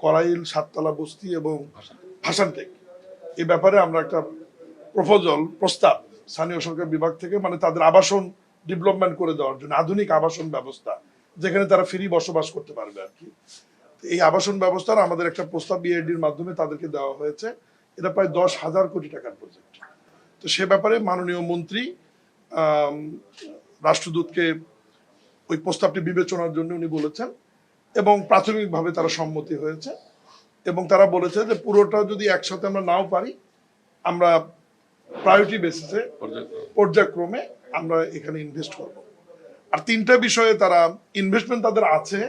করাইল, সাততলা বস্তি এবং ভাসানটেক, এই ব্যাপারে আমরা একটা প্রস্তাব স্থানীয় সরকার বিভাগ থেকে, মানে তাদের আবাসন ডেভেলপমেন্ট করে দেওয়ার জন্য আধুনিক আবাসন ব্যবস্থা, যেখানে তারা ফ্রি বসবাস করতে পারবে আর কি। এই আবাসন ব্যবস্থার আমাদের একটা প্রস্তাব বিআইডির মাধ্যমে তাদেরকে দেওয়া হয়েছে। এটা প্রায় 10,000 কোটি টাকার প্রজেক্ট। তো সে ব্যাপারে মাননীয় মন্ত্রী রাষ্ট্রদূতকে ওই প্রস্তাবটি বিবেচনার জন্য উনি বলেছেন এবং প্রাথমিকভাবে তারা সম্মতি হয়েছে এবং তারা বলেছে যে পুরোটা যদি একসাথে আমরা নাও পারি, আমরা প্রায়োরিটি বেসিসে পর্যায়ক্রমে আমরা এখানে ইনভেস্ট করব। আর তিনটা বিষয়ে তারা ইনভেস্টমেন্ট তাদের আছে,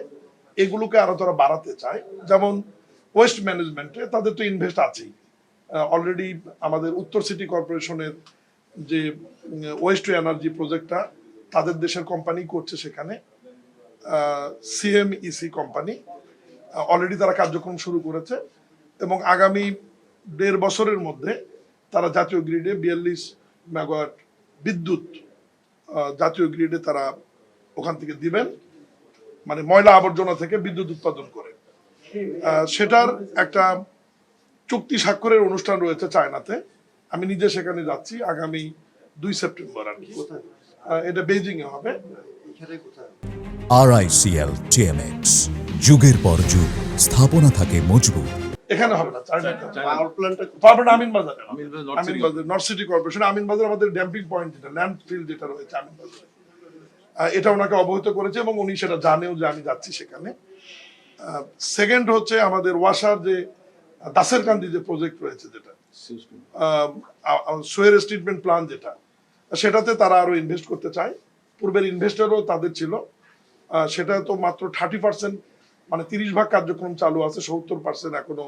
এগুলোকে আরো তারা বাড়াতে চায়। যেমন ওয়েস্ট ম্যানেজমেন্টে তাদের তো ইনভেস্ট আছেই, অলরেডি আমাদের উত্তর সিটি কর্পোরেশনের যে ওয়েস্ট টু এনার্জি প্রজেক্টটা তাদের দেশের কোম্পানি করছে, সেখানে সিএমইসি কোম্পানি অলরেডি তারা কার্যক্রম শুরু করেছে এবং আগামী 1.5 বছরের মধ্যে তারা জাতীয় গ্রিডে 42 মেগাওয়াট বিদ্যুৎ জাতীয় গ্রিডে তারা ওখান থেকে দিবেন, মানে ময়লা আবর্জনা থেকে বিদ্যুৎ উৎপাদন করে। সেটার একটা চুক্তি স্বাক্ষরের অনুষ্ঠান রয়েছে চায়নাতে। আমি নিজে সেখানে যাচ্ছি আগামী 2 সেপ্টেম্বর আর কি। এটা বেইজিং এ হবে। RICL TMX, যুগের পর যুগ স্থাপনা থাকে মজবুত। এখানে হবে না, Aminbazar north city corporation Aminbazar আমাদের ড্যাম্পিং পয়েন্ট যেটা ল্যান্ড ফিল্ড যেটা রয়েছে আমিনবাজারে, এটা ওনাকে অবহিত করেছে এবং উনি সেটা জানেও যে আমি যাচ্ছি সেখানে। সেকেন্ড হচ্ছে আমাদের ওয়াসার যে দাসেরকান্দি যে প্রজেক্ট রয়েছে, যেটা সুয়েজ ট্রিটমেন্ট প্ল্যান্ট, যেটা সেটাতে তারা আরো ইনভেস্ট করতে চায়। পূর্বের ইনভেস্টরও তাদের ছিল, সেটা তো মাত্র 30%, মানে 30 ভাগ কার্যক্রম চালু আছে, 70% এখনো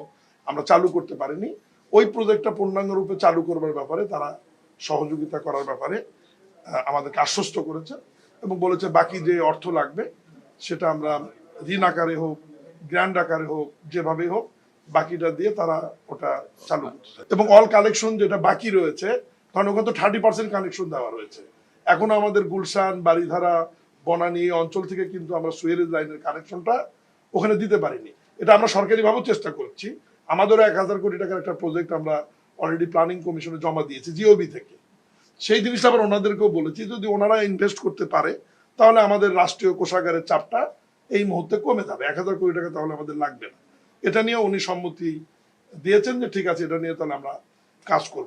আমরা চালু করতে পারিনি। ওই প্রজেক্টটা পূর্ণাঙ্গ রূপে চালু করবার ব্যাপারে তারা সহযোগিতা করার ব্যাপারে আমাদেরকে আশ্বস্ত করেছে এবং বলেছে বাকি যে অর্থ লাগবে সেটা আমরা ঋণ আকারে হোক, গ্র্যান্ড আকারে হোক, যেভাবে হোক বাকিটা দিয়ে তারা ওটা চালু করছে। এবং অল কালেকশন যেটা বাকি রয়েছে, কারণ ওখানে তো 30% কানেকশন দেওয়া রয়েছে, এখনো আমাদের গুলশান, বাড়িধারা, বনানী অঞ্চল থেকে কিন্তু আমরা সুয়েজ লাইনের কানেকশনটা ওখানে দিতে পারিনি। এটা আমরা সরকারিভাবেও চেষ্টা করছি। আমাদেরও 1,000 কোটি টাকার একটা প্রজেক্ট আমরা অলরেডি প্ল্যানিং কমিশনে জমা দিয়েছি জিওবি থেকে। সেই জিনিসটা আবার ওনাদেরকেও বলেছি, যদি ওনারা ইনভেস্ট করতে পারে তাহলে আমাদের রাষ্ট্রীয় কোষাগারের চাপটা এই মুহূর্তে কমে যাবে, 1,000 কোটি টাকা তাহলে আমাদের লাগবে না। এটা নিয়ে উনি সম্মতি দিয়েছেন যে ঠিক আছে, এটা নিয়ে তাহলে আমরা কাজ করব।